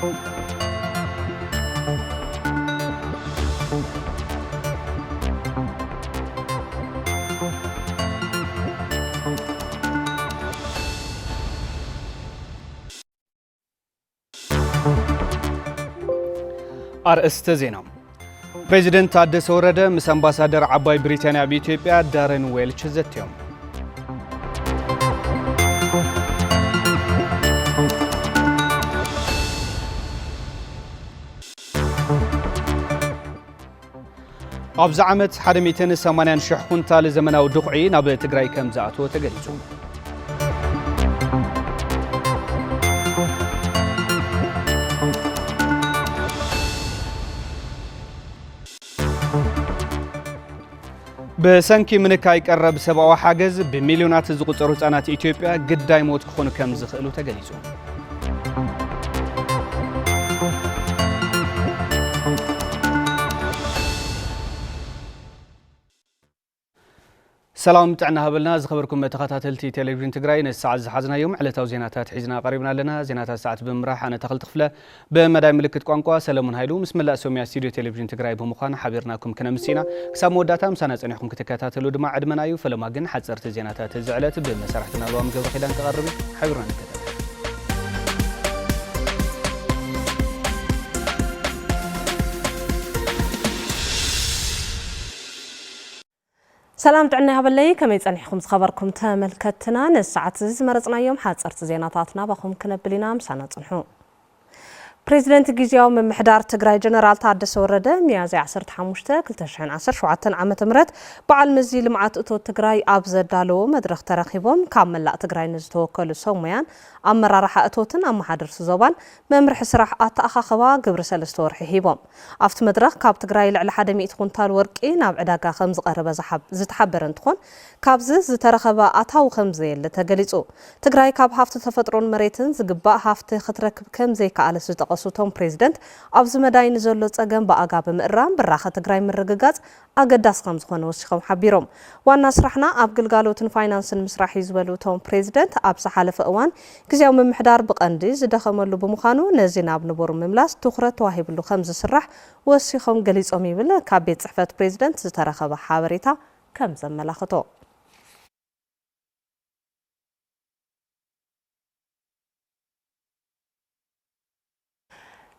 አርእስተ ዜና ፕሬዚደንት ታደሰ ወረደ ምስ አምባሳደር ዓባይ ብሪታንያ በኢትዮጵያ ዳረን ዌልች ዘትዮም ኣብዚ ዓመት 180,000 ኩንታል ዘመናዊ ድቑዒ ናብ ትግራይ ከም ዝኣተወ ተገሊጹ። በሰንኪ ምንካይ ቀረብ ሰብአዊ ሓገዝ በሚሊዮናት ዝቁጠሩ ህጻናት ኢትዮጵያ ግዳይ ሞት ክኾኑ ከም ዝኽእሉ ተገሊጹ። ሰላም ጥዕና ሃበልና ዝኸበርኩም ተኸታተልቲ ቴሌቪዥን ትግራይ ነሰዓት ዝሓዝናዮም ዕለታዊ ዜናታት ሒዝና ቀሪብና ኣለና። ዜናታት ሰዓት ብምራሕ ኣነ ተኽልቲ ክፍለ ብመዳይ ምልክት ቋንቋ ሰለሞን ሃይሉ ምስ መላእ ሶምያ ስቱድዮ ቴሌቪዥን ትግራይ ብምዃን ሓቢርናኩም ክነምሲና ክሳብ መወዳእታ ምሳና ፀኒሕኩም ክትከታተሉ ድማ ዕድመና እዩ። ፈለማ ግን ሓፀርቲ ዜናታት እዚ ዕለት ብመሰራሕትና ልዋም ገብረ ኺዳን ክቐርብ ሓቢርና ንከታተል። سلام تعنا هبلي كم يتصنحكم خبركم تملكتنا نسعة زمرتنا يوم حاصرت زيناتنا بخم كنبلينا مسانا تصنحو بريزيدنت جيزياو من محدار تግራይ جنرال ታደሰ ወረደ ሚያዝያ 15 2017 ዓመተ ምህረት በዓል መዚ ልምዓት እቶ ትግራይ ኣብ ዘዳለዎ መድረኽ ተረኺቦም ካብ መላእ ትግራይ ንዝተወከሉ ሰሙያን ኣመራርሓ እቶትን ኣመሓደርሲ ዞባን መምርሒ ስራሕ ኣተኣኻኽባ ግብሪ ሰለስተ ወርሒ ሂቦም ኣብቲ መድረኽ ካብ ትግራይ ልዕሊ 100 ኩንታል ወርቂ ናብ ዕዳጋ ከም ዝቐረበ ዝተሓበረ እንትኾን ካብዚ ዝተረኸበ ኣታው ከም ዘየለ ተገሊጹ። ትግራይ ካብ ሃፍቲ ተፈጥሮን መሬትን ዝግባእ ሃፍቲ ክትረክብ ከም ዘይከኣለ ዝተቐሱቶም ፕሬዝደንት ኣብዚ መዳይ ንዘሎ ፀገም ብኣጋብ ምእራም ብራኸ ትግራይ ምርግጋጽ ኣገዳስ ከም ዝኾነ ወሲኾም ሓቢሮም። ዋና ስራሕና ኣብ ግልጋሎትን ፋይናንስን ምስራሕ እዩ ዝበሉ እቶም ፕሬዝደንት ኣብ ዝሓለፈ እዋን ግዚያዊ ምምሕዳር ብቐንዲ ዝደኸመሉ ብምዃኑ ነዚ ናብ ንበሩ ምምላስ ትኹረት ተዋሂብሉ ከም ዝስራሕ ወሲኾም ገሊጾም ይብል ካብ ቤት ጽሕፈት ፕሬዝደንት ዝተረኸበ ሓበሬታ ከም ዘመላኽቶ።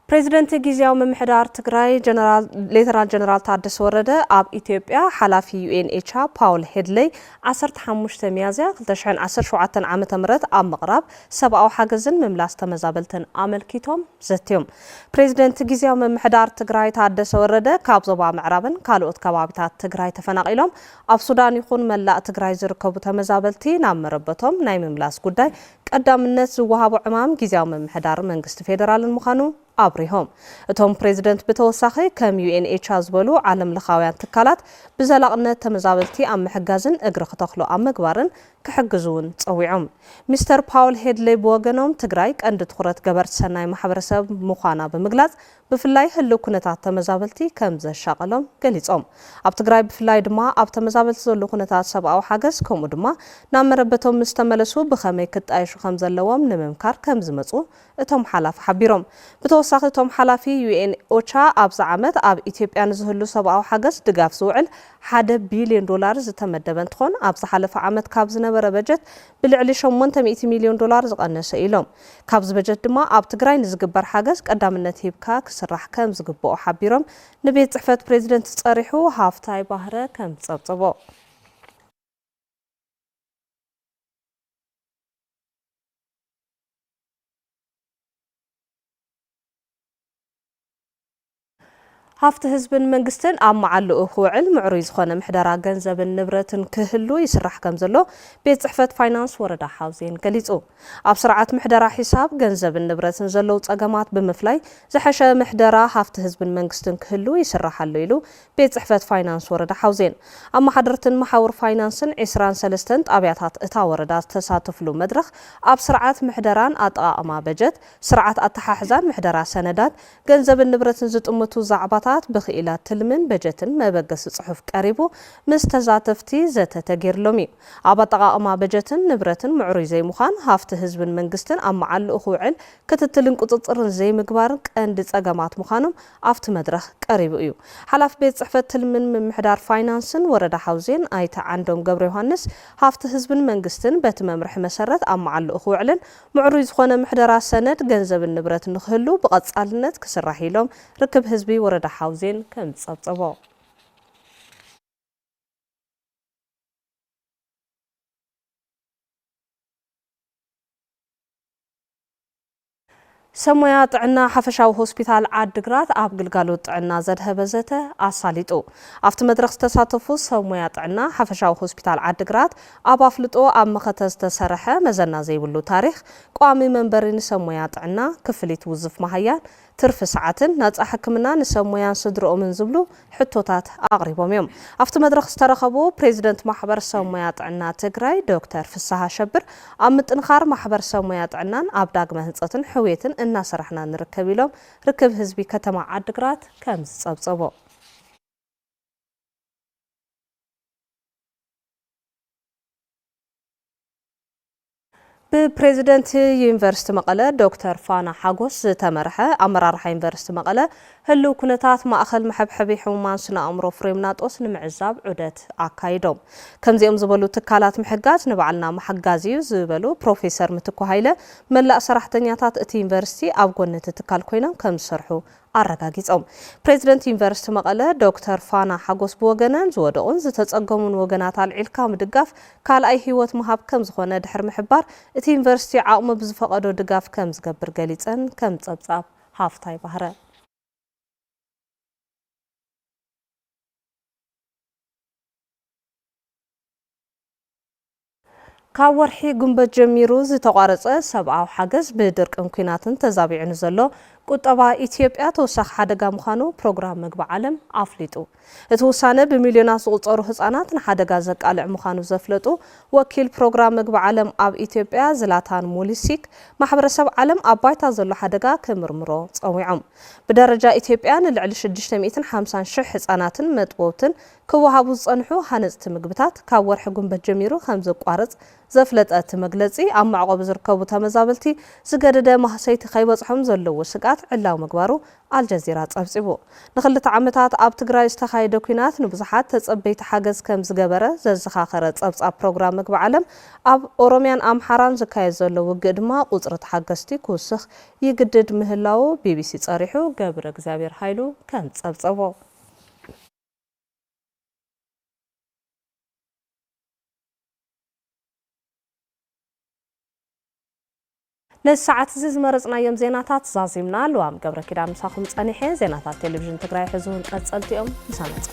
ፕሬዝደንት ጊዜያዊ ምምሕዳር ትግራይ ሌተናል ጀነራል ታደሰ ወረደ ኣብ ኢትዮጵያ ሓላፊ ዩኤንኤች ፓውል ሄድሌይ 15 ሚያዝያ 2017 ዓመተ ምህረት ኣብ ምቕራብ ሰብኣዊ ሓገዝን ምምላስ ተመዛበልትን ኣመልኪቶም ዘትዮም። ፕሬዝደንት ጊዜያዊ ምምሕዳር ትግራይ ታደሰ ወረደ ካብ ዞባ ምዕራብን ካልኦት ከባቢታት ትግራይ ተፈናቒሎም ኣብ ሱዳን ይኹን መላእ ትግራይ ዝርከቡ ተመዛበልቲ ናብ መረበቶም ናይ ምምላስ ጉዳይ ቀዳምነት ዝወሃቦ ዕማም ጊዜያዊ ምምሕዳር መንግስቲ ፌደራልን ምዃኑ ኣብሪሆም። እቶም ፕሬዝደንት ብተወሳኺ ከም ዩኤንኤች ዝበሉ ዓለም ለኻውያን ትካላት ብዘላቕነት ተመዛበልቲ ኣብ ምሕጋዝን እግሪ ክተኽሉ ኣብ ምግባርን ክሕግዙ እውን ፀዊዖም። ሚስተር ፓውል ሄድሌይ ብወገኖም ትግራይ ቀንዲ ትኹረት ገበርቲ ሰናይ ማሕበረሰብ ምዃና ብምግላጽ ብፍላይ ህልው ኩነታት ተመዛበልቲ ከም ዘሻቐሎም ገሊጾም። ኣብ ትግራይ ብፍላይ ድማ ኣብ ተመዛበልቲ ዘሎ ኩነታት ሰብኣዊ ሓገዝ ከምኡ ድማ ናብ መረበቶም ምስ ተመለሱ ብኸመይ ክጣየሹ ከም ዘለዎም ንምምካር ከም ዝመፁ እቶም ሓላፊ ሓቢሮም። ብተወሳኺ እቶም ሓላፊ ዩኤን ኦቻ ኣብዚ ዓመት ኣብ ኢትዮጵያ ንዝህሉ ሰብኣዊ ሓገዝ ድጋፍ ዝውዕል $1 ቢልዮን ዝተመደበ እንትኾን ኣብ ዝሓለፈ ዓመት ካብ ዝነበረ በጀት ብልዕሊ $800 ሚልዮን ዝቐነሰ ኢሎም። ካብዚ በጀት ድማ ኣብ ትግራይ ንዝግበር ሓገዝ ቀዳምነት ሂብካ ክስራሕ ከም ዝግብኦ ሓቢሮም ንቤት ጽሕፈት ፕሬዝደንት ፀሪሑ ሃፍታይ ባህረ ከም ፀብፅቦ ሃፍቲ ህዝብን መንግስትን ኣብ መዓልኡ ክውዕል ምዕሩይ ዝኾነ ምሕደራ ገንዘብን ንብረትን ክህሉ ይስራሕ ከም ዘሎ ቤት ጽሕፈት ፋይናንስ ወረዳ ሓውዜን ገሊጹ። ኣብ ስርዓት ምሕደራ ሒሳብ ገንዘብን ንብረትን ዘለው ፀገማት ብምፍላይ ዝሐሸ ምሕደራ ሃፍቲ ህዝብን መንግስትን ክህሉ ይስራሓሉ ኢሉ ቤት ጽሕፈት ፋይናንስ ወረዳ ሓውዜን ኣብ ማሕደርትን ማሕበር ፋይናንስን 23 ጣብያታት እታ ወረዳ ዝተሳተፍሉ መድረኽ ኣብ ስርዓት ምሕደራን ኣጠቓቕማ በጀት ስርዓት ኣተሓሕዛን ምሕደራ ሰነዳት ገንዘብን ንብረትን ዝጥምቱ ዛዕባታት ምሕዳራት ብኽኢላት ትልምን በጀትን መበገስ ጽሑፍ ቀሪቡ ምስ ተዛተፍቲ ዘተ ተገይርሎም እዩ ኣብ ኣጠቓቕማ በጀትን ንብረትን ምዕሩይ ዘይምዃን ሃፍቲ ህዝብን መንግስትን ኣብ መዓልኡ ክውዕል ክትትልን ቁፅጥርን ዘይምግባርን ቀንዲ ጸገማት ምዃኖም ኣብቲ መድረኽ ቀሪቡ እዩ ሓላፊ ቤት ጽሕፈት ትልምን ምምሕዳር ፋይናንስን ወረዳ ሓውዜን ኣይተ ዓንዶም ገብረ ዮሃንስ ሃፍቲ ህዝብን መንግስትን በቲ መምርሒ መሰረት ኣብ መዓልኡ ክውዕልን ምዕሩይ ዝኾነ ምሕደራት ሰነድ ገንዘብን ንብረት ንኽህሉ ብቐጻልነት ክስራሕ ኢሎም ርክብ ህዝቢ ወረዳ ሓውዜን ከም ጸብጸቦ ሰሞያ ጥዕና ሓፈሻዊ ሆስፒታል ዓድግራት ኣብ ግልጋሎት ጥዕና ዘድሃበ ዘተ ኣሳሊጡ ኣብቲ መድረኽ ዝተሳተፉ ሰሞያ ጥዕና ሓፈሻዊ ሆስፒታል ዓድግራት ኣብ ኣፍልጦ ኣብ መኸተ ዝተሰርሐ መዘና ዘይብሉ ታሪኽ ቋሚ መንበሪ ንሰሞያ ጥዕና ክፍሊት ውዝፍ ማህያን ትርፊ ሰዓትን ነጻ ሕክምና ንሰሞያን ስድሮኦምን ዝብሉ ሕቶታት ኣቕሪቦም እዮም ኣብቲ መድረኽ ዝተረኸቡ ፕሬዚደንት ማሕበር ሰሞያ ጥዕና ትግራይ ዶክተር ፍስሓ ሸብር ኣብ ምጥንኻር ማሕበር ሰሞያ ጥዕናን ኣብ ዳግመ ህንጸትን ሕውየትን እናሰራሕና ንርከብ ኢሎም ርክብ ህዝቢ ከተማ ዓድግራት ከም ዝጸብጸቦ ብፕሬዚደንት ዩኒቨርሲቲ መቐለ ዶክተር ፋና ሓጎስ ዝተመርሐ ኣመራርሓ ዩኒቨርሲቲ መቐለ ህልው ኩነታት ማእኸል መሐብሐቢ ሕሙማን ስነ ኣእምሮ ፍሬምናጦስ ንምዕዛብ ዑደት ኣካይዶም ከምዚኦም ዝበሉ ትካላት ምሕጋዝ ንባዕልና መሐጋዝ እዩ ዝበሉ ፕሮፌሰር ምትኩ ሃይለ መላእ ሰራሕተኛታት እቲ ዩኒቨርሲቲ ኣብ ጎኒ እቲ ትካል ኮይኖም ከም ዝሰርሑ ኣረጋጊጾም ፕሬዚደንት ዩኒቨርሲቲ መቐለ ዶክተር ፋና ሓጎስ ብወገነን ዝወደቑን ዝተጸገሙን ወገናት ኣልዒልካ ምድጋፍ ካልኣይ ህይወት ምሃብ ከም ዝኾነ ድሕሪ ምሕባር እቲ ዩኒቨርሲቲ ዓቕሙ ብዝፈቐዶ ድጋፍ ከም ዝገብር ገሊፀን ከም ጸብጻብ ሃፍታይ ባህረ ካብ ወርሒ ጉንበት ጀሚሩ ዝተቋረጸ ሰብኣዊ ሓገዝ ብድርቅን ኩናትን ተዛቢዑ ዘሎ ቁጠባ ኢትዮጵያ ተወሳኺ ሓደጋ ምዃኑ ፕሮግራም ምግቢ ዓለም ኣፍሊጡ እቲ ውሳነ ብሚልዮናት ዝቑጸሩ ህጻናት ንሓደጋ ዘቃልዕ ምዃኑ ዘፍለጡ ወኪል ፕሮግራም ምግቢ ዓለም ኣብ ኢትዮጵያ ዝላታን ሞሊሲክ ማሕበረሰብ ዓለም ኣብ ባይታ ዘሎ ሓደጋ ክምርምሮ ጸዊዖም ብደረጃ ኢትዮጵያ ንልዕሊ 650,000 ህጻናትን መጥበውትን ክወሃቡ ዝጸንሑ ሃነጽቲ ምግብታት ካብ ወርሒ ጉንበት ጀሚሩ ከም ዘቋርጽ ዘፍለጠት መግለጺ ኣብ ማዕቆብ ዝርከቡ ተመዛበልቲ ዝገደደ ማህሰይቲ ከይበጽሖም ዘለዎ ስጋት ዕላው ምግባሩ አልጀዚራ ጸብጺቡ ንኽልተ ዓመታት ኣብ ትግራይ ዝተኻየደ ኩናት ንብዙሓት ተጸበይቲ ሓገዝ ከም ዝገበረ ዘዘኻኸረ ጸብጻብ ፕሮግራም ምግቢ ዓለም ኣብ ኦሮሚያን ኣምሓራን ዝካየድ ዘሎ ውግእ ድማ ቁጽሪ ተሓገዝቲ ክውስኽ ይግድድ ምህላው ቢቢሲ ጸሪሑ ገብረ እግዚአብሔር ኃይሉ ከም ጸብጸቦ ነሰዓት ዝመረጽናዮም ዜናታት ዛዚምና ልዋም ገብረ ኪዳን ምሳኹም ጸኒሐ ዜናታት ቴሌቪዥን ትግራይ ሕዙን ቀጸልቲኦም ምሳነጽ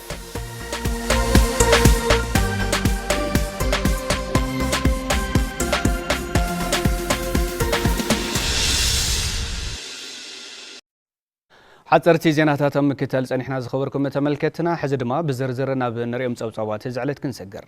حصرتي زيناتات مكتل صنيحنا زخبركم تملكتنا حزدما بزرزر ናብ ንሪኦም ጸብጻባት ዝዕለት ክንሰገር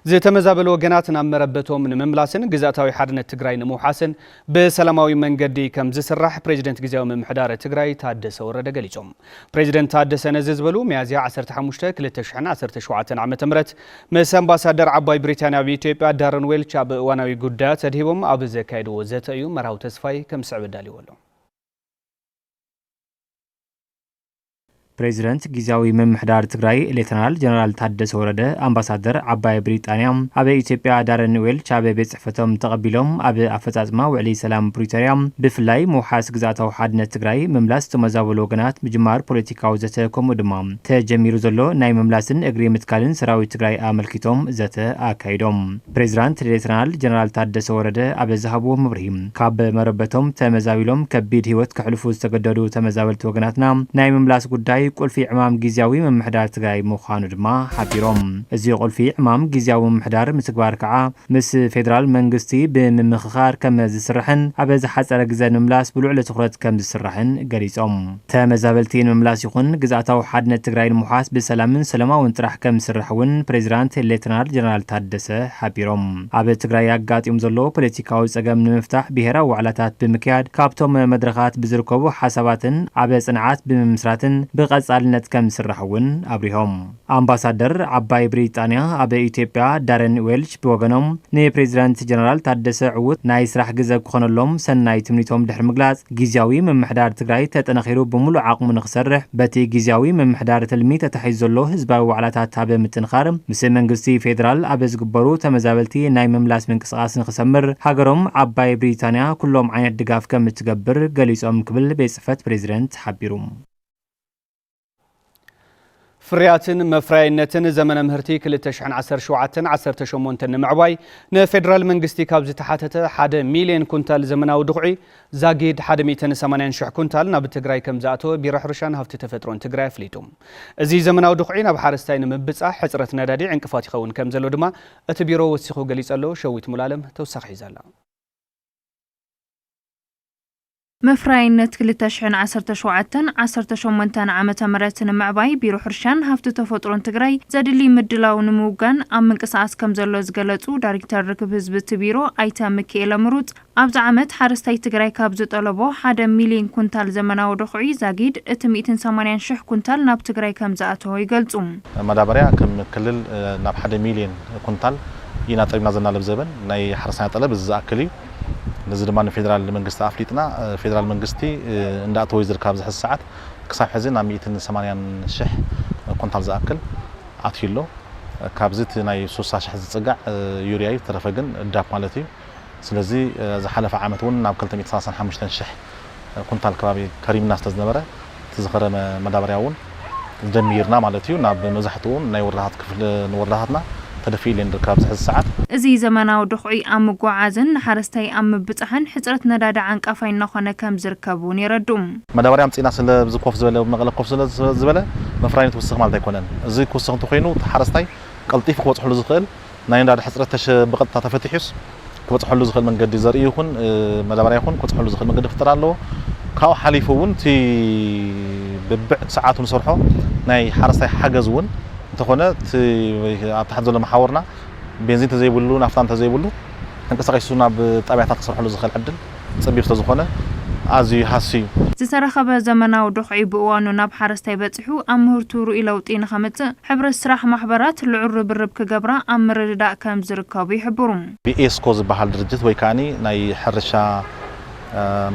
ዝተመዛበሉ ወገናትና መረበቶም ንምምላስን ግዛታዊ ሓድነት ትግራይ ንምውሓስን በሰላማዊ መንገዲ ከም ዝስራሕ ፕሬዚደንት ግዚያዊ ምምሕዳር ትግራይ ታደሰ ወረደ ገሊጾም ፕሬዚደንት ታደሰ ነዚ ዝበሉ ሚያዝያ 15 2017 ዓመተ ምህረት ምስ ኣምባሳደር ዓባይ ብሪታንያ በኢትዮጵያ ዳረን ዌልች ኣብ እዋናዊ ጉዳያት ተድሂቦም ኣብ ዘካየድዎ ዘተ እዩ መራው ተስፋይ ከም ስዕብ ዳልይወሎ ፕሬዚደንት ጊዜያዊ ምምሕዳር ትግራይ ሌተናል ጀነራል ታደሰ ወረደ ኣምባሳደር ዓባይ ብሪጣንያ ኣብ ኢትዮጵያ ዳረን ዌልች ኣብ ቤት ጽሕፈቶም ተቐቢሎም ኣብ ኣፈጻጽማ ውዕሊ ሰላም ፕሪቶሪያ ብፍላይ ምውሓስ ግዛታዊ ሓድነት ትግራይ ምምላስ ተመዛበሉ ወገናት ምጅማር ፖለቲካዊ ዘተ ከምኡ ድማ ተጀሚሩ ዘሎ ናይ ምምላስን እግሪ ምትካልን ሰራዊት ትግራይ ኣመልኪቶም ዘተ ኣካይዶም ፕሬዚደንት ሌተናል ጀነራል ታደሰ ወረደ ኣብ ዝሃብዎ መብርሂ ካብ መረበቶም ተመዛቢሎም ከቢድ ህይወት ክሕልፉ ዝተገደዱ ተመዛበልቲ ወገናትና ናይ ምምላስ ጉዳይ ቁልፊ ዕማም ጊዜያዊ ምምሕዳር ትግራይ ምዃኑ ድማ ሓቢሮም እዚ ቁልፊ ዕማም ጊዜያዊ ምምሕዳር ምስግባር ከዓ ምስ ፌደራል መንግስቲ ብምምኽኻር ከም ዝስራሕን ኣብ ዝሓፀረ ግዜ ንምምላስ ብልዑል ትኹረት ከም ዝስራሕን ገሊጾም ተመዛበልቲ ንምምላስ ይኹን ግዛታዊ ሓድነት ትግራይ ንምውሓስ ብሰላምን ሰላማውን ጥራሕ ከም ዝስራሕ እውን ፕሬዚደንት ሌተናል ጀነራል ታደሰ ሓቢሮም ኣብ ትግራይ ኣጋጢሙ ዘሎ ፖለቲካዊ ጸገም ንምፍታሕ ብሄራዊ ዋዕላታት ብምክያድ ካብቶም መድረኻት ብዝርከቡ ሓሳባትን ኣብ ጽንዓት ብምምስራትን ብቐጻልነት ከም ዝስራሕውን አብሪሆም አምባሳደር አባይ ብሪጣንያ አብ ኢትዮጵያ ዳረን ዌልች ብወገኖም ንፕሬዚዳንት ጀነራል ታደሰ ዕውት ናይ ስራሕ ግዜ ክኾነሎም ሰናይ ትምኒቶም ድሕሪ ምግላጽ ጊዜያዊ ምምሕዳር ትግራይ ተጠናኺሩ ብሙሉእ ዓቕሙ ንኽሰርሕ በቲ ጊዜያዊ ምምሕዳር ትልሚ ተታሒዙ ዘሎ ህዝባዊ ዋዕላታት ኣብ ምትንኻር ምስ መንግስቲ ፌደራል ኣብ ዝግበሩ ተመዛበልቲ ናይ ምምላስ ምንቅስቓስ ንኽሰምር ሃገሮም አባይ ብሪጣንያ ኩሎም ዓይነት ድጋፍ ከም እትገብር ገሊጾም ክብል ቤት ጽሕፈት ፕሬዚደንት ሓቢሩ ፍርያትን መፍራይነትን ዘመነ ምህርቲ 2017-18 ንምዕባይ ንፌደራል መንግስቲ ካብ ዝተሓተተ 1 ሚልዮን ኩንታል ዘመናዊ ድኹዒ ዛጊድ 180,000 ኩንታል ናብ ትግራይ ከም ዝኣተወ ቢሮ ሕርሻን ሃብቲ ተፈጥሮን ትግራይ ኣፍሊጡ እዚ ዘመናዊ ድኹዒ ናብ ሓረስታይ ንምብጻሕ ሕጽረት ነዳዲ ዕንቅፋት ይኸውን ከም ዘሎ ድማ እቲ ቢሮ ወሲኹ ገሊጹ ኣሎ ሸዊት ሙላለም ተወሳኺ ሒዛላ مفراينت 2017-18 ዓመተ ምህረት ንምዕባይ ቢሮ ሕርሻን ሃብቲ ተፈጥሮን ትግራይ ዘድሊ ምድላው ንምውጋን ኣብ ምንቅስቓስ ከም ዘሎ ዝገለጹ ዳይሬክተር ርክብ ህዝቢ ቢሮ ኣይተ ሚካኤል ምሩጽ ኣብዚ ዓመት ሓረስታይ ትግራይ ካብ ዝጠለቦ 1 ሚልዮን ኩንታል ዘመናዊ ድኹዒ ዛጊድ እቲ 180,000 ኩንታል ናብ ትግራይ ከም ዝኣተወ ይገልጹ ማዳበርያ ከም ክልል ናብ 1 ሚልዮን ኩንታል ኢና ጠሪብና ዘናለብ ዘበን ናይ ሓረስታይ ጠለብ ዝኣክል نزد مان فيدرال منجستي أفريقنا فيدرال منجستي عند أتويزر كابز حساعات كسب حزين عم 180 شح كونتال زأكل عطيله كابزت ناي سوساش حز تسقع يورياي ترفقن الداب مالتي سلزي زحلف عامتون ناب كل 195 شح كونتال كبابي كريم ناس تزنبره تزخر مدابرياون دميرنا مالتي ناب مزحتون ناي ورهات كفل نورهاتنا تدفيلين ركاب الساعات ازي زماناو دخعي ام غعازن حرستي ام بصحن حصرت نداد عنقفاي نخونه كم زركبون يردوم مدابريا مصينا سل بزكوف زبله مغلق كوف زبله مفراينت وسخ مالت يكونن ازي كوسخ تخينو حرستي قلطيف كوصحلو زخل ناي نداد حصرت تش بقطه تفتحيس كوصحلو زخل منقد زري يكون مدابريا يكون كوصحلو زخل منقد فطرالو كاو حليفون تي ببع ساعات نصرحو ناي حرستي حجزون تخونه تحدثوا لما حاورنا بنزين تزيبلو نفتان تزيبلو انقسقيسونا بطبيعتها تصرحوا له زخل عدل صبير تزخونه ازي حسي زسرخب زمناو دخعي بوانو ناب حرستي بصحو امهرتو رؤي لوطي نخمت حبر السراح محبرات العر بالرب كجبرا امر رداء كم زركابو يحبرون بيسكوز بحال درجت ويكاني ناي حرشا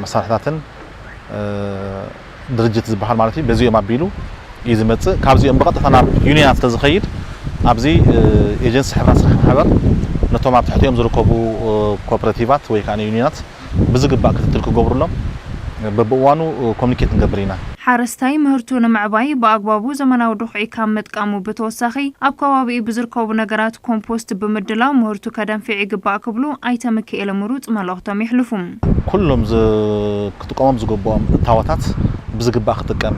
مصالحاتن درجت زبحال مالتي بزيو ما بيلو يزمت كابزي بقطه ناب يونيات تزخيد ابزي ايجنس حبرات صح محبر نتوما تحتيهم زركبو كوبراتيفات ويكاني يونيات بزغبا كتتل كغبرلهم ببوانو كومونيكيت نغبرينا حرستاي مهرتو نمعباي باغبابو زمناو دخعي كام متقامو بتوسخي اب كوابي بزركبو نغرات كومبوست بمدلاو مهرتو كدنفعي غبا كبلو ايتا مكيل مروط ملوختم يحلفهم كلهم كتقوم زغبوم تاواتات بزغبا كتقام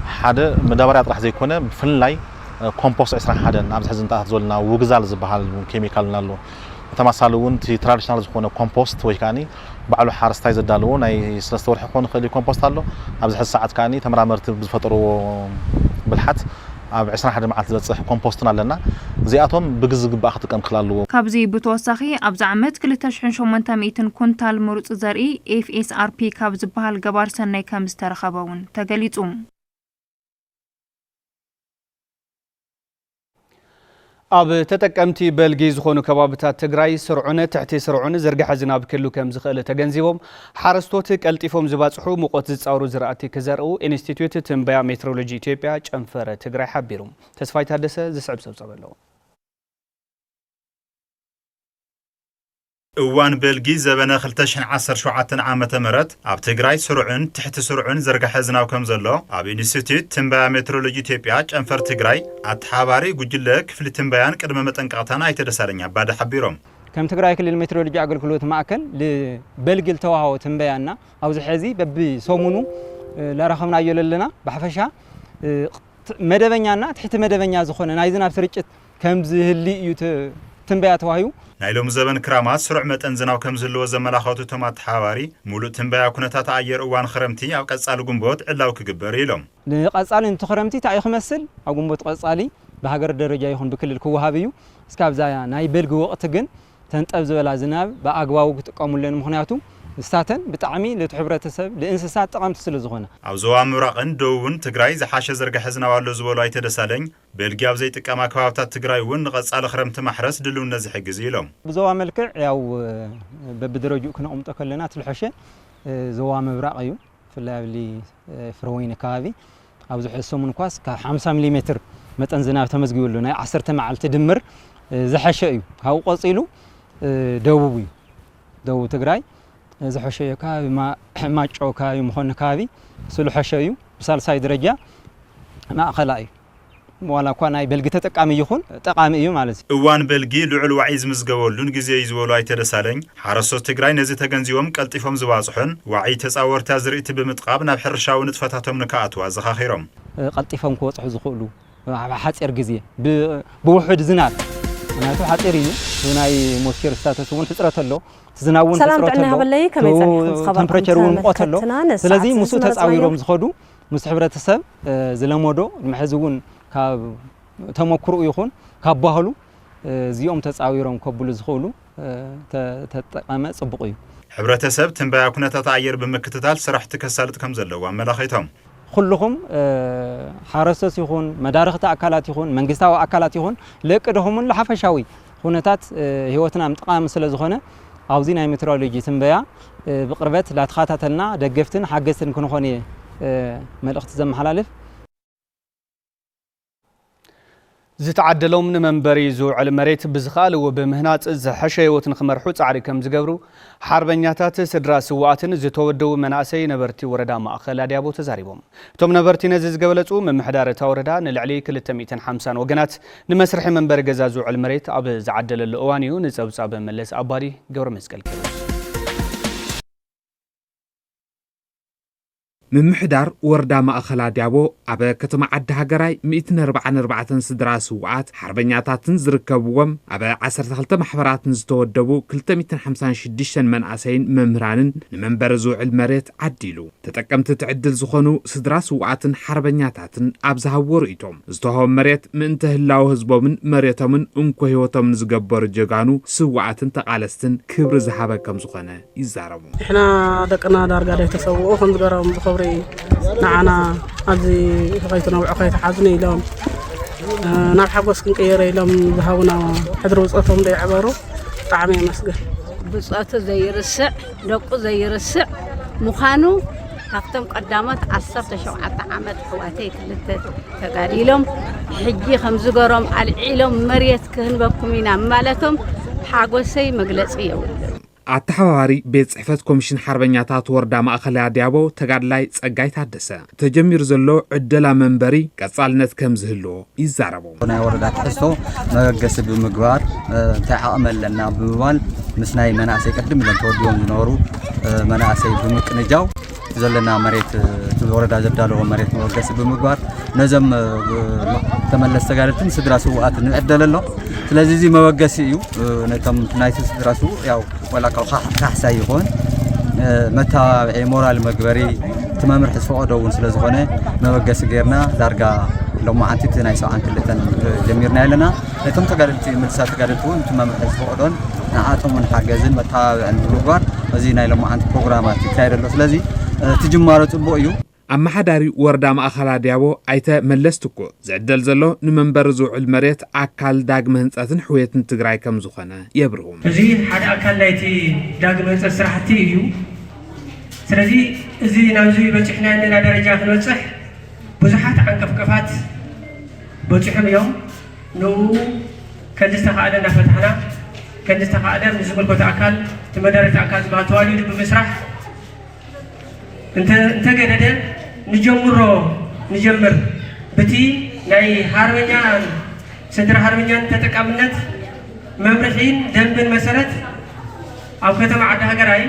حدا مدابريا طرح زيكونه بفلاي كومبوست 21 ابز حزنታት زولنا وغزال زبحال كيميكال نالو تمثالون تي تراديشنال زخونه كومبوست ويكاني بعلو حارستاي زدالو ناي سلسته ورح يكون خلي كومبوست الله ابز حس ساعات كاني تمرامرت بفطرو بالحت اب 21 معلت زصح كومبوست نالنا زياتهم بغز غبا خطقم خلالو كابزي بتوسخي ابز عمت 2800 كونتال مرص زري FSRP كابز بحال غبار سناي كم استرخبون تغليصوم ኣብ ተጠቀምቲ በልጊ ዝኾኑ ከባቢታት ትግራይ ስርዑነ ትሕቲ ስርዑነ ዘርግሐ ዝናብ ክህሉ ከም ዝኽእል ተገንዚቦም ሓረስቶት ቀልጢፎም ዝባጽሑ ሙቆት ዝጻውሩ ዝራእቲ ክዘርኡ ኢንስቲትዩት ትንበያ ሜትሮሎጂ ኢትዮጵያ ጨንፈረ ትግራይ ሓቢሩ ተስፋይ ታደሰ ዝስዕብ ሰብሰብ ኣለዎ እዋን በልጊ ዘበነ 2017 ዓመተ ምህረት ኣብ ትግራይ ስርዑን ትሕቲ ስርዑን ዘርግሐ ዝናብ ከም ዘሎ ኣብ ኢንስቲትዩት ትንበያ ሜትሮሎጂ ኢትዮጵያ ጨንፈር ትግራይ ኣተሓባሪ ጉጅለ ክፍሊ ትንበያን ቅድመ መጠንቀቕታን ኣይተደሳለኛ ባደ ሓቢሮም ከም ትግራይ ክልል ሜትሮሎጂ ኣገልግሎት ማዕከል ለበልጊ ተዋሃቦ ትንበያና ኣብዚ ሕዚ በብሰሙኑ ለረኸብናዮ ዘለና ብሓፈሻ መደበኛና ትሕቲ መደበኛ ዝኾነ ናይ ዝናብ ስርጭት ከም ዝህሊ እዩ ትንበያ ተዋሂዩ ናይሎም ዘበን ክራማት ስሩዕ መጠን ዝናብ ከም ዝህልዎ ዘመላኸቱ ቶማት ሓባሪ ሙሉእ ትንበያ ኩነታት ኣየር እዋን ክረምቲ ኣብ ቀጻሊ ጉንቦት ዕላው ክግበር ኢሎም ንቐጻሊ እንትኽረምቲ እንታይ ክመስል ኣብ ጉንቦት ቀጻሊ ብሃገር ደረጃ ይኹን ብክልል ክወሃብ እዩ እስካብ ዛ ናይ በልጊ ወቕቲ ግን ተንጠብ ዝበላ ዝናብ ብኣግባቡ ክጥቀሙለን ምክንያቱ استاتن بتعمي لتحبرتسب لإنسسات طقمت سلزخونه ኣብ ዞባ ምብራቕን ደቡብን ትግራይ ዝሓሸ ዝርግሐ ዝናብ ኣሎ ዝበሉ ኣይተደሳለኝ በልጊ ኣብ ዘይጥቀማ ከባብታት ትግራይ እውን ንቐጻሊ ክረምቲ ማሕረስ ድልውነት ዝሕግዝ ኢሎም ብዞባ መልክዕ ያው በብደረጅኡ ክነቕምጦ ከለና ትልሐሸ ዞባ ምብራቕ እዩ ፍላይ ኣብሊ ፍረወይኒ ከባቢ ኣብ ዝሕሰሙን ኳስ ካብ 50 ሚሊ ሜትር መጠን ዝናብ ተመዝጊብሉ ናይ 10 መዓልቲ ድምር ዝሐሸ እዩ ካብኡ ቆፂሉ ደቡብ እዩ ደቡብ ትግራይ زحشة كابي ما تشو كابي مخون كابي سلو حشيو بسالساي درجة ما أخلاقي ولا كوناي بلقي تتقامي يخون تقامي يوم على وان بلقي لعل وعيز مزجول لون جزء يزولو أي ترسالين حرصوا تجري نزت تجنزيوم كالتفهم زواصحن وعي تصور تزريت بمتقابنا بحرشة ونتفتاتهم نكات وزخاخيرهم كالتفهم كوت حزقولو حتى إرجزية بوحد زناد أنا تو حتى ريو هناي مشكلة ستاتس ون فطرة له زناون فطرة له تمبريتشرون قتله سلزي مسو تسعويرهم زخدو مسحبرة السب زلمودو المحزون كاب تمكروا يخون كابهلو زيوم تسعويرهم كبلو زخولو تتقامة صبقيو حبرة السب تنبأ كنا تتعير بمكتتال سرح تكسلت كم زلوا وملاخيتهم كلهم حرسس يخون مدارخ أكلات يخون منجستاو أكلات يخون لكنهم لحفشاوي خونتات هوتنا متقام مثل زخونة عاوزين أي مترولوجي تنبيا بقربت لا تخاطتنا دقفتن حجزتن كنا خوني ملأخت زم حلالف زتعدلوا من منبري زوع المريت بزخال وبمهنات زحشيوتن خمرحو تعري كم زقبرو حربنياتات سدرا سواتن زتودو مناسي نبرتي وردا ماخل اديابو تزاريبهم توم نبرتي نزز قبلتو من محدارة وردا نلعلي كل 150 وقنات نمسرح منبر جزا زوع المريت اب زعدل الاوانيو نصبصاب ملس اباري قبر مسكل من محدار وردا مأخلا ديابو أبا كتما عد هاقراي 144 سدرا سوعات حربنياتاتن زركبوهم أبا 10 محبراتن زتودبو كل 156 من عسين ممرانن نمنبر زوع المريت عديلو تتكمت تعدل زخونو سدرا سوعاتن حربنياتاتن أبزها ورئيتهم زتوهم مريت من تهلاو هزبو من مريتهم انكو هيوتهم زقبر جيغانو سوعاتن تقالستن كبر زحابا كم زخونة يزاربو احنا دقنا دارقا يتسوقو خنزقرهم نعنا هذه غايتنا وعقيت حزني لهم نار حقوس كنقير لهم ذهبنا حضروا وصاتهم دي عبارو طعمي مسجد بصاته زي رسع دقو زي رسع مخانو هاختم قدامات 17 عامات حواتي كلته تقاليلهم حجي خمس قرام علعيلهم مريت كهنبكمينا مالتهم حقوسي مقلصيه التحواري بيت صحفة كوميشن حربنياتات وردا مأخلها ديابو تقادلاي صقاي تادسا تجمير زلو عدلا منبري قصالنت كم زهلو يزاربو هنا وردا تحسو مغس بمغوار تاع امل لنا بوال مسناي مناسي قدم لن توديوم نورو مناسي بمقنجاو زلنا مريت وردا زدالو مريت مغس بمغوار نزم تملس تقادتن سدرا سوات نعدللو ስለዚህ እዚ መወገሲ እዩ ነቶም ናይቲ ስድራሱ ያው ወላ ካብ ካሕሳይ ይኹን መታብዒ ሞራል መግበሪ ትመምርሕ ዝፈቐዶውን ስለ ዝኾነ መወገሲ ጌርና ዳርጋ ሎማዓንቲ ናይ 72 ጀሚርና ኣለና ነቶም ተጋደልቲ ምልሳት ተጋደልቲ እውን ትመምርሕ ዝፈቐዶን ንዓቶም ሓገዝን መታብዕን ምግባር እዚ ናይ ሎማዓንቲ ፕሮግራማት ይካየደሎ ስለዚ ትጅማሮ ጽቡቕ እዩ أمحداري وردا مأخلا ديابو أيتا ملستكو زعدل زلو نمنبر زوع المريت أكال داق مهنساتن حويتن تقراي كم زخنا يبرهم زي حدا أكال لايتي داق مهنسات سرحتي يو سلزي زي نازوي بجحنا عندنا درجة نوصح بزحات عن كفكفات بجحم يوم نو كنجستخا أدنا فتحنا كنجستخا أدنا نزمل كوتا أكال تمدارة أكال ما تواليد بمسرح انت قددن نجمر بتي ناي هارمنيان سدر هارمنيان تتقامنت ممرحين دنبن مسرت او كتم عد هاغراي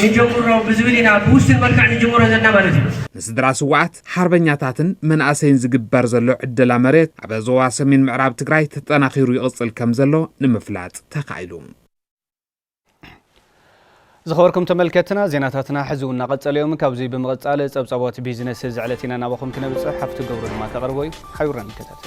نجمرو بزبلينا بوستن ملكع نجمرو زنا مالتي سدرا سوعات حربنياتاتن من اسين زغبر زلو عدلا مريت ابزوا سمين معراب تግራይ ተጠናኺሩ ይقصل كم زلو نمفلات تقايلو زخبركم تملكتنا زيناتاتنا حزونا قد اليوم كابزي بمغصال صبصبات بيزنس زعلتنا نابخم كنبصح حفت قبر ما تقربوي حيورن كتات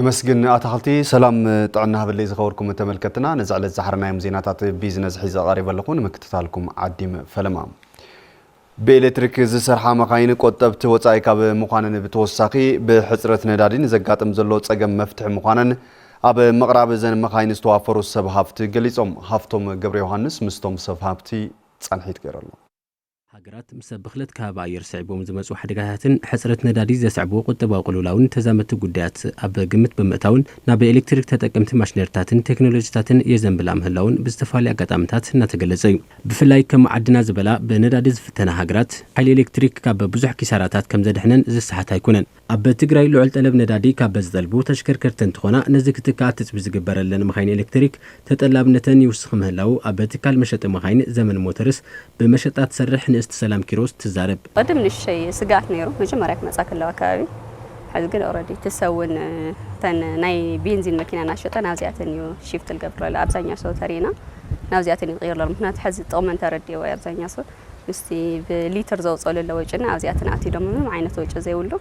يمسجن أتخلتي سلام طعنها باللي زخوركم تملكتنا نزعل الزحرنا يوم زينات بيزنس حيزة قريبة لكم مكتتالكم عديم فلمام بإلكتريك زسرحة مقاين قطبت وصايكا بمقانن بتوساقي بحصرة ندادين زقاتم زلو تصقم مفتح مقانن أب مقراب زن مقاين استوافروا السب هافت قليصهم هافتهم قبر يوحنس مستهم سب هافتي تصنحيت قيرالو هاجرات مسبخلت كاباير صعبوم زمصو حدغاتن حصرت ندادي زسعبو قطبا قلولاون تزامت ጉዳያት አብ ግምት በመታውን ናብ ኤሌክትሪክ ተጠቀምቲ ማሽነሪታትን ቴክኖሎጂታትን የዘንብላ ምህላውን ብዝተፋለ አጋጣምታት እናተገለጸ ብፍላይ ከመዓድና ዝበላ በነዳዲ ዝፍተና ሃገራት ኃይል ኤሌክትሪክ ካብ ብዙሕ ኪሳራታት ከም ዘድሕነን ዝስሓት አይኮነን አብ ትግራይ ልዑል ጠለብ ነዳዲ ካብ ዝጠልቡ ተሽከርከርተን ተኾና ነዚ ክትካት ትጽብ ዝግበረለን መኻይን ኤሌክትሪክ ተጠላብነተን ይውስኽ ምህላው አብ ትካል መሸጠ መኻይን ዘመን ሞተርስ በመሸጣት ሰርሕ سلام كيروس تزارب قدم لي الشيء سقات نيرو مجمرك مساك الله كابي حد قال اوريدي تسون تن ناي بنزين ماكينه ناشطه نازياتنيو شيفت القبر لا ابزانيا سو ترينا نازياتني غير لمكنات حز طمن تردي ويا ابزانيا سو مستي بليتر زوصل له وجنا نازياتنا اتي دم من عينه وجه زي ولو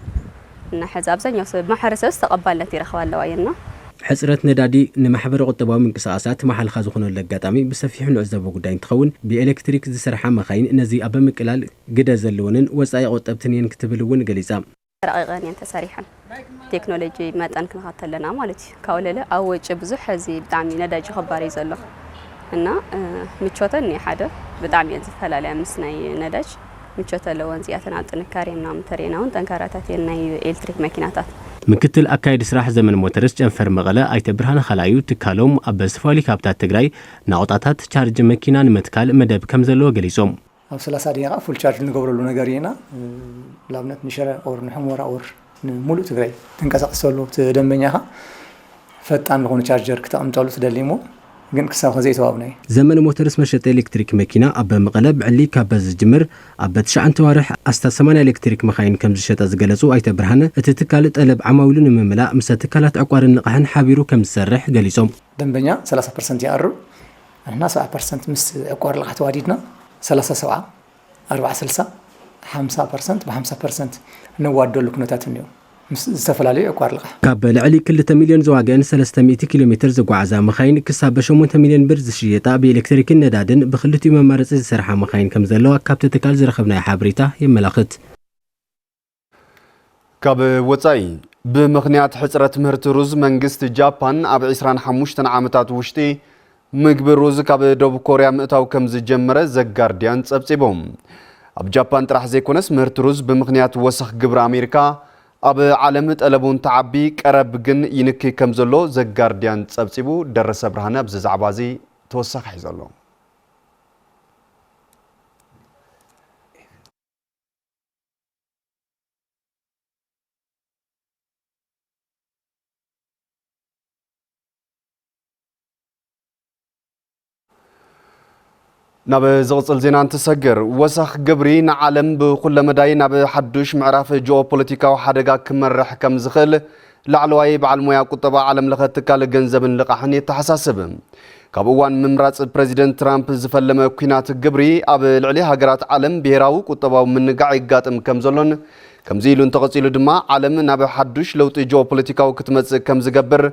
ان حز ابزانيا سو ما حرسس تقبلت يرخوا له وينا حصرت ندادي نمحبر قطباو منقساسات محل خازخونو لغاطامي بسفيح نعزبو غداي تخون بإلكتريك زسرحه مخاين نزي ابا مقلال غدا زلونن وصاي قطبتن ينكتبلون غليصا رأيغان انت صريحا تكنولوجي ماتن كنخاتلنا مالتي كاولله اوج بزح حزي بدعمي نداجي خباري زلو እና ምቾተን ሓደ በጣም የዝፈላለ አምስናይ ነዳጅ ምቾተ ለወንዚያተን አጥንካሬና ምተሬናውን ጠንካራታት የናይ ኤሌክትሪክ መኪናታት ምክትል አካይድ ስራሕ ዘመን ሞተርስ ጨንፈር መቀለ አይተ ብርሃን ኸላዩ ትካሎም አበስፋሊ ካፕታት ትግራይ ናውጣታት ቻርጅ መኪናን መትካል መደብ ከም ዘሎ ገሊጾም ኣብ 30 ደቂቃ ፉል ቻርጅ ንገብረሉ ነገር ኢና ላብነት ንሸረ ኦር ንሕሞራ ኦር ሙሉእ ትግራይ ተንቀሳቅሰሉ ደንበኛኻ ፈጣን ለሆነ ቻርጀር ክተቀምጣሉ ትደሊሞ ግን ክሳብ ከዘይ ተዋብናይ ዘመን ሞተርስ መሸጠ ኤሌክትሪክ መኪና አበ መቀለብ ዕሊ ካብዝ ጅምር አበ 9 ተዋርሕ አስታ 80 ኤሌክትሪክ መካይን ከም ዝሸጠ ዝገለጹ አይተ ብርሃነ እቲ ትካል ጠለብ ዓማዊሉን መምላ ምስ ትካላት አቋርን ንቀህን ሓቢሩ ከም ዝሰርሕ ገሊጾም ደንበኛ 30% ያርብ እና 7% ምስ አቋር ለኻ ተዋዲድና 37 40 60 50% ب50% ንዋደሉ ኩነታት ነው ዝተፈላልዩ አቋር ለኻ ካብ ልዕሊ 2 ሚልዮን ዝዋገን 300 ኪሎ ሜትር ዝጓዓዛ መኻይን ክሳብ 8 ሚልዮን ብር ዝሽየጣ ብኤሌክትሪክን ነዳድን ብክልቲኡ መማረፂ ዝሰርሓ መኻይን ከም ዘለዋ ካብቲ ትካል ዝረኸብናይ ሓበሬታ የመላኽት ካብ ወጻኢ ብምኽንያት ሕፅረት ምህርቲ ሩዝ መንግስቲ ጃፓን ኣብ 25 ዓመታት ውሽጢ ምግቢ ሩዝ ካብ ደቡብ ኮርያ ምእታው ከም ዝጀመረ ዘጋርዲያን ጸብጺቦም ኣብ ጃፓን ጥራሕ ዘይኮነስ ምህርቲ ሩዝ ብምኽንያት ወሰኽ ግብሪ ኣሜሪካ ኣብ ዓለም ጠለቡን ተዓቢ ቀረብ ግን ይንክ ከም ዘሎ ዘጋርዲያን ጸብጺቡ ደረሰ ብርሃነ ኣብ ዛዕባ እዚ ተወሳኺ ሒዘሎ ናብ ዝቕጽል ዜና እንትሰግር ወሰኽ ግብሪ ንዓለም ብኩለ መዳይ ናብ ሓዱሽ ምዕራፍ ጂኦፖለቲካዊ ሓደጋ ክመርሕ ከም ዝኽእል ላዕለዋይ በዓል ሞያ ቁጠባ ዓለም ለኸ ትካል ገንዘብን ልቓሕን የተሓሳስብ ካብ እዋን ምምራጽ ፕሬዚደንት ትራምፕ ዝፈለመ ኩናት ግብሪ ኣብ ልዕሊ ሃገራት ዓለም ብሄራዊ ቁጠባዊ ምንጋዕ ይጋጥም ከም ዘሎን ከምዚ ኢሉ እንተቐጺሉ ድማ ዓለም ናብ ሓዱሽ ለውጢ ጂኦፖለቲካዊ ክትመጽእ ከም ዝገብር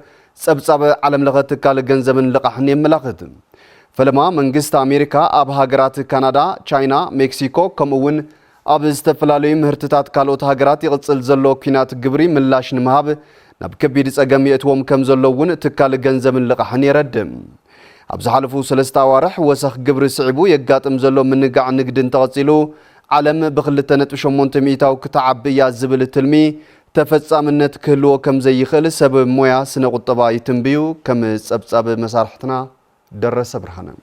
ጸብጻብ ዓለም ለኸ ትካል ገንዘብን ልቓሕን የመላኽት فلما منجست أمريكا أب هاجرات كندا، تشاينا، مكسيكو كم ون أب استفلالي مهرتات كالوت هاجرات يغسل زلو كينات جبري ملاش نمهاب نبكبير أجمعية وم كم زلو ون تكال جنزم اللقحني ردم أب زحلفو سلستا وارح وسخ جبر صعبو يقاتم زلو من نقع نقدن تغسلو علم بخلتنا تشمون تميتا وكتعب يا زبل التلمي تفص منت كلو كم زي خلص سبب مويا سنة قطبا يتنبيو كم سبب مسارحتنا درس برهانم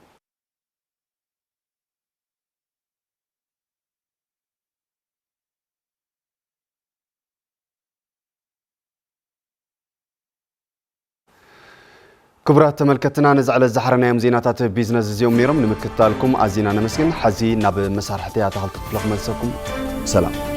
كبرات تملكتنا نزعل الزحرنا يوم زيناتات بيزنس زيوم نيرم نمكتالكم عزينا نمسكن حزي ناب مسارحتها تغلط فلق منسكم سلام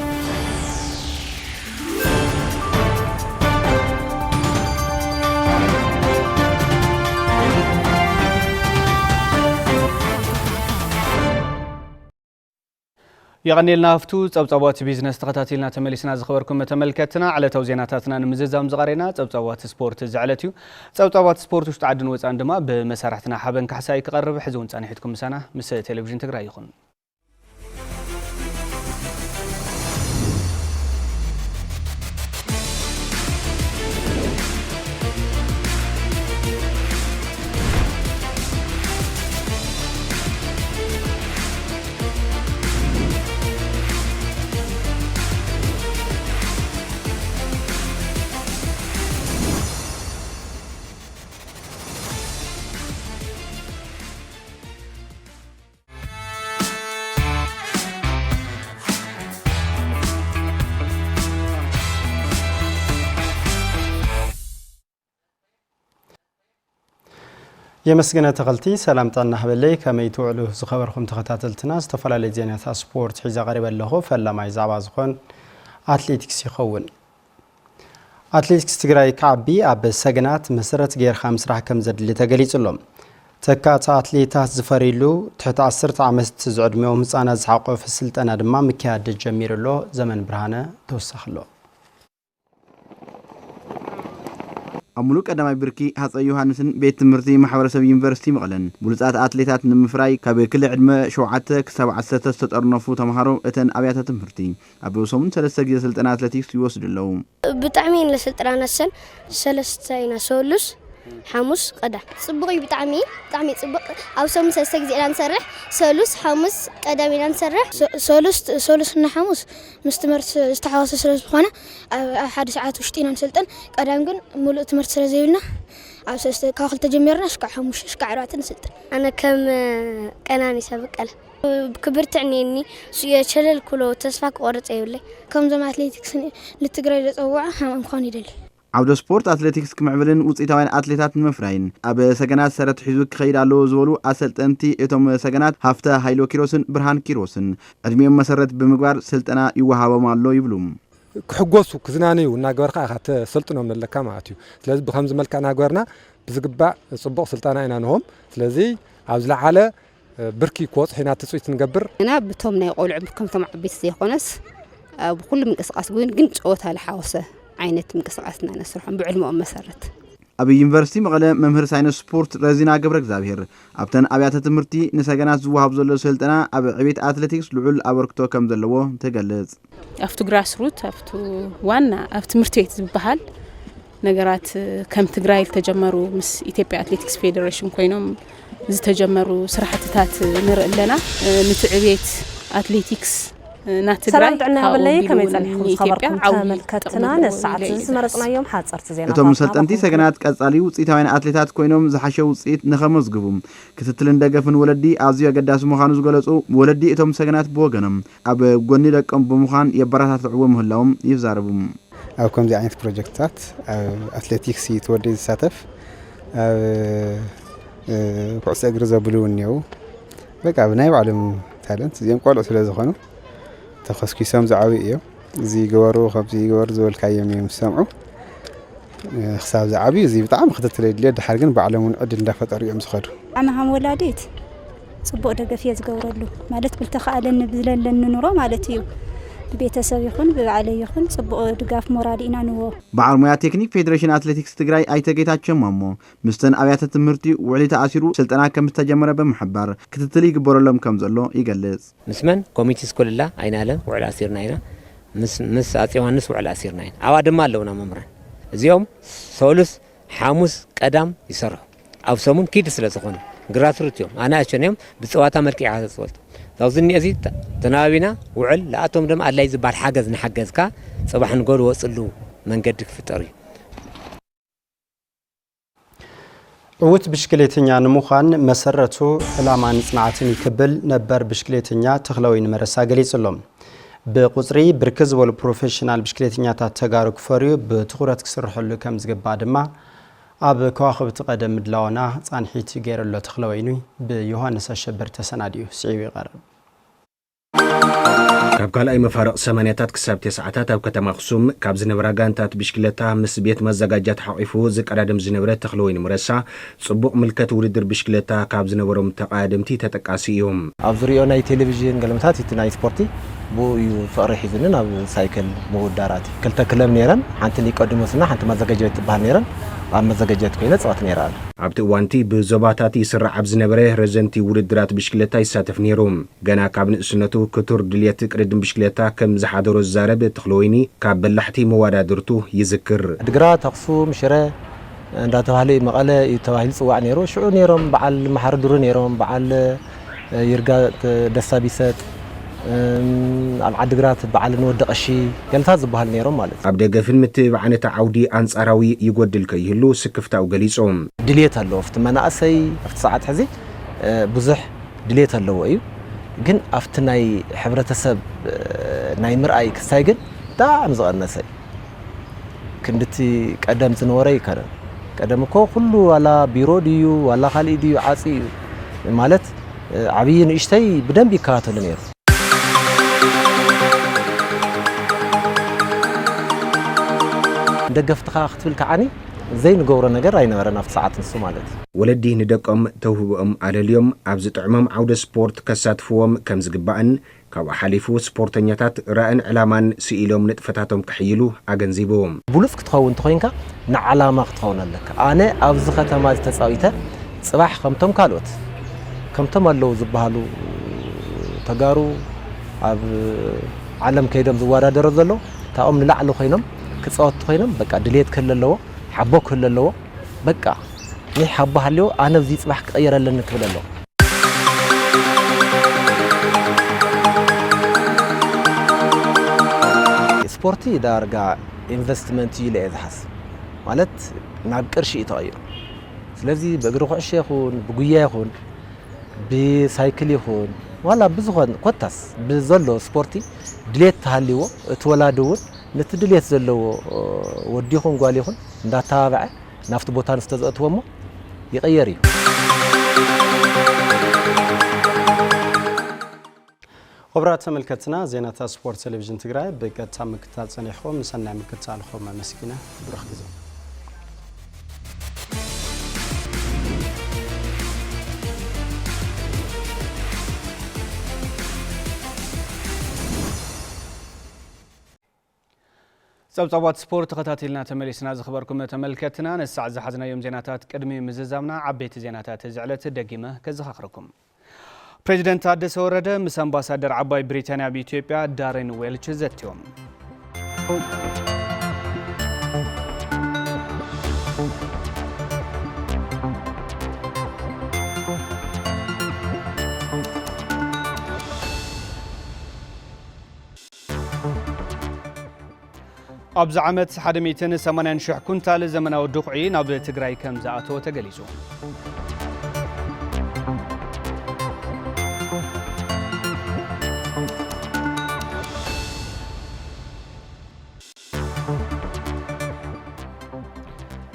يغنيلنا هفتو تصبصبات بيزنس تخاتاتيلنا تمليسنا زخبركم تملكتنا على توزيناتاتنا نمززام زغارينا تصبصبات سبورت زعلتيو تصبصبات سبورت وش تعدن وصان دما بمسارحتنا حبن كحساي كقرب حزون صانحتكم سنه مس تلفزيون تግራይ ይኹን يمسكنا تغلتي سلامتنا حبلي كما يتوعلو زخبركم تخاتلتنا استفلا لزينات سبورت حيزا قريب له فلا ما يزعب زخون اتليتكس يخون اتليتكس تግራይ كعبي اب سجنات مسرت غير 5 راح كم زد اللي تغليصلهم تكات اتليتات زفريلو تحت 10 عامت زعدميهم حصانا زحقو في السلطنه دما مكياد جميرلو زمن برهانه توسخلو أملوك أدمي بركي هذا يوحنسن بيت مرتي محورسة يونيفرسيتي مقلن بولزات أتليتات نمفراي كبكل علم شوعتك 7 تسترنفو تمهارو اتن أبيات تمرتي أبو صومن 3 جيل سلطنة أتلتيكس يوصل اللهم بتعمين لسلطنة السن 3 سولس حمص قدا صبغي بتعمين صبغ أو صومن 3 جيل نسرح سولس حمص قدا مين نسرح سولس حمص مستمر استحواس سولس بخانة أحد ساعات وشتينا نسلطن قدام كن ملء تمرت سرزيلنا أو سست كاخل تجميرنا شكع حمش شكع رات نسلطن أنا كم كناني سابق له كبرت عنيني سوية شلل كله تسفك ورد أيولي كم زمان أتليتكس للتجري لتطوعه هم خاني دلي عودة سبورت أتلتيكس كمعبلن وصيتوين أتليتات مفراين أب سجنات سرت حزوك خير على زولو أسلت أنتي إتم سجنات هفتا هايلو كيروسن برهان كيروسن أدميهم مسرت بمقبار سلطنا يوهابا مالو يبلوم كحجوس وكزناني وناجورك أخذت سلطنا من اللكام عاتيو لازم بخمس ملك ناجورنا بزقبع صبغ سلطنا إنهم لازم عاوز على بركي كوت حين تسويت نجبر أنا بتومنا يقول عمركم تمع بيسي خنس بكل من قصقاس قوين قنت قوتها الحوسة عينت من قصقاسنا نسرحهم بعلم مسرت أبي يونيفرسيتي مقالة ممهر ساينس سبورت رزينا قبرك زابير أبتن أبيات تمرتي نساجنات زوهاب زلو سلطنا أب عبيت أتلتيكس لعل أبركتو كم زلوه تجلز أفتو جراس روت أفتو وانا أفتو مرتيت بحال نجارات كم تجرايل تجمروا مس إثيوبيا أتلتيكس فيدريشن كوينهم تجمروا صراحة نر لنا نتعبيت أتلتيكس سلام عنا بالله كما يصلحوا خبركم تملكتنا نسعات زمرصنا يوم حاصرت زينا እቶም ሰልጠንቲ ሰገናት ቀጻሊ ውጽኢታውያን ኣትሌታት ኮይኖም ዝሓሸ ውጽኢት ንኸመዝግቡም ክትትልን ደገፍን ወለዲ ኣዝዩ ኣገዳሲ ምዃኑ ዝገለጹ ወለዲ እቶም ሰገናት ብወገኖም ኣብ ጎኒ ደቆም ብምዃን የበረታትዕዎ ምህላዎም ይዛረቡ ኣብ ከምዚ ዓይነት ፕሮጀክትታት ኣትሌቲክስ ተወዲ ዝሳተፍ ኩዕሶ እግሪ ዘብሉ እኒአው በቃ ብናይ ባዕሎም ታለንት እዚኦም ቆልዑ ስለ ዝኾኑ تخصصيهم زعوي إياه زي جوارو خبزي جوار زول كايم يسمعوا خساب زعبي زي بتعم خدت اللي ده حرقن بعلمون عدل دفت أريهم سخروا أنا هم ولاديت صبوا دقفية جوار له ما دت قلت خالن بذلن لأنه نورا مالتيو بيتساوي يخون بعلي يخون صبوا دقاف مرادينا نوو بعلمية تكنيك فيدريشن أتلتيكس تجراي أي تجيتات شمامو مستن أبيات التمرتي وعلي تأثيرو سلطنا كم تجمرة بمحبر كتتلي جبر لهم كم زلوا يجلس مسمن كوميتي سكول الله أين على وعلى أسيرنا هنا مس أتيوان نس وعلى أسيرنا هنا عواد ما لونا ممرن اليوم ثالث حاموس قدام يسرح أو سمون كيد سلسخون جراتروتيوم أنا أشنيهم بسواتها مركي عاد صوت توزني أزيد تناوينا وعل لا أتوم دم الله يزبال حاجز نحجز كا صباح نقول وصلوا من قدك في طريق عوت بشكليتنيا نموخان مسرته لامان صناعتين يكبل نبر بشكليتنيا تخلوين مرسا قليصلهم بقصري بركز والبروفيشنال بشكليتنيا تتغارو كفريو بتخورات كسرحو له كم زغبا دما اب كواخب تقدم دلاونا صانحيت غيرلو تخلوينو بيوحنس اشبر تسناديو سعيوي قرب ካብ ካልኣይ መፋረቕ 8ታት ክሳብ 9ታት ኣብ ከተማ ኣኽሱም ካብ ዝነበራ ጋንታት ብሽክለታ ምስ ቤት መዘጋጃት ሓቂፉ ዝቀዳድም ዝነበረ ተኽለወይኒ ምረሳ ጽቡቕ ምልከት ውድድር ብሽክለታ ካብ ዝነበሮም ተቃደምቲ ተጠቃሲ እዮም። ኣብ ዝሪኦ ናይ ቴሌቪዥን ገልምታት እቲ ናይ ስፖርቲ ብኡ እዩ ፍቕሪ ሒዝንን ኣብ ሳይክል ምውዳራት ክልተ ክለብ ነይረን ሓንቲ ኒቆዲሞስና ሓንቲ መዘጋጀት ትበሃል ነይረን ኣብ መዘጋጀት ኮይነ ፀወት ነይራ ኣለ ኣብቲ እዋንቲ ብዞባታት ይስራዕ ኣብ ዝነበረ ረዘንቲ ውድድራት ብሽክለታ ይሳተፍ ነይሮም ገና ካብ ንእስነቱ ክቱር ድልየት ቅድድም ብሽክለታ ከም ዝሓደሮ ዝዛረብ ተኽለወይኒ ካብ በላሕቲ መዋዳድርቱ ይዝክር ድግራት ኣኽሱም ሽረ እንዳተባሃለ መቐለ ተባሂሉ ጽዋዕ ነይሩ ሽዑ ነይሮም በዓል መሓሪ ዱር ነይሮም በዓል ይርጋ ደሳቢሰጥ ኣብ ዓድግራት በዓል ንወደቐሺ ገልታት ዝበሃል ነይሮም ማለት ኣብ ደገፍን ምትብዓነታ ዓውዲ ኣንጻራዊ ይጎድል ከይህሉ ስክፍታው ገሊጾም ድልየት ኣለዎ ኣብቲ መናእሰይ ኣብቲ ሰዓት ሕዚ ብዙሕ ድልየት ኣለዎ እዩ ግን ኣብቲ ናይ ሕብረተሰብ ናይ ምርኣይ ክስታይ ግን ብጣዕሚ ዝቐነሰ ክንድቲ ቀደም ዝነበረ ይከነ ቀደም እኮ ኩሉ ዋላ ቢሮ ድዩ ዋላ ካልእ ድዩ ዓፂ ማለት ዓብዪ ንእሽተይ ብደንብ ይከታተሉ ነይሩ ደገፍትኻ ክትብል ከዓኒ ዘይንገብሮ ነገር ኣይነበረን ኣብቲ ሰዓት ንሱ ማለት ወለዲ ንደቆም ተውህቦኦም ኣለልዮም ኣብ ዝጥዕሞም ዓውደ ስፖርት ከሳትፍዎም ከም ዝግባእን ካብኡ ሓሊፉ ስፖርተኛታት ራእን ዕላማን ስኢሎም ንጥፈታቶም ክሕይሉ ኣገንዚቦም ብሉፅ ክትኸውን ተኮይንካ ንዓላማ ክትኸውን ኣለካ ኣነ ኣብዚ ከተማ ዝተፃዊተ ጽባሕ ከምቶም ካልኦት ከምቶም ኣለዉ ዝበሃሉ ተጋሩ ኣብ ዓለም ከይዶም ዝወዳደሩ ዘሎ ታኦም ንላዕሊ ኮይኖም ክጻወት ኮይኖም በቃ ድልየት ክህልለዎ ሓቦ ክህልለዎ በቃ ኒ ሓቦ ሃልዮ ኣነ እዚ ጽባሕ ክቀየረለኒ ክብል ኣለዎ ስፖርቲ ዳርጋ ኢንቨስትመንት እዩ ኢለ ዝሓስብ ማለት ናብ ቅርሺ እዩ ተቐይሩ ስለዚ ብእግሪ ኩዕሾ ይኹን ብጉያ ይኹን ብሳይክል ይኹን ዋላ ብዝኾን ኮታስ ብዘሎ ስፖርቲ ድልየት ተሃልይዎ እቲ ወላዲ እውን ነቲ ድልየት ዘለዎ ወዲ ይኹን ጓል ይኹን እንዳተባብዐ ናፍቲ ቦታ ንስተዘእትዎ እሞ ይቕየር እዩ خبرات ተመልከትና ዜናታት ስፖርት ቴሌቪዥን ትግራይ በቀጥታ ምክታተል ጸኒሕኩም ሰናይ ምክታተልኩም መስኪና ብሩኽ ግዜ ጸብጻባት ስፖርት ተኸታተልና ተመሊስና ዝኽበርኩም ተመልከትና ነሳዕ ዝሓዝናዮም ዜናታት ቅድሚ ምዝዛምና ዓበይቲ ዜናታት ዝዕለት ደጊመ ከዘኻኽረኩም ፕሬዚደንት ታደሰ ወረደ ምስ አምባሳደር ዓባይ ብሪታንያ በኢትዮጵያ ዳሬን ዌልች ዘትዮም ኣብዚ ዓመት 180,000 ኩንታል ዘመናዊ ድቑዒ ናብ ትግራይ ከም ዝኣተወ ተገሊጹ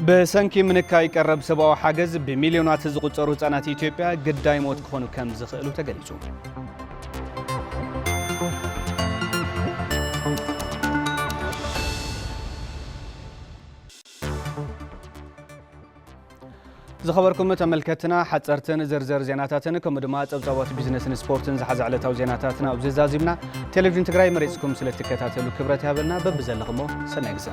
በሰንኪ ምንካይ ቀረብ ሰብአዊ ሓገዝ በሚሊዮናት ዝቁጸሩ ህጻናት ኢትዮጵያ ግዳይ ሞት ክኾኑ ከም ዝኽእሉ ተገሊጹ ዝኸበርኩም ተመልከትና ሓጸርትን ዝርዝር ዜናታትን ከም ድማ ጸብጻባት ቢዝነስን ስፖርትን ዝሓዘ ዕለታዊ ዜናታትና ኣብ ዝዛዚምና ቴሌቪዥን ትግራይ መሪጽኩም ስለትከታተሉ ክብረት ያበልና በብዘለኹሞ ሰናይ ግዜ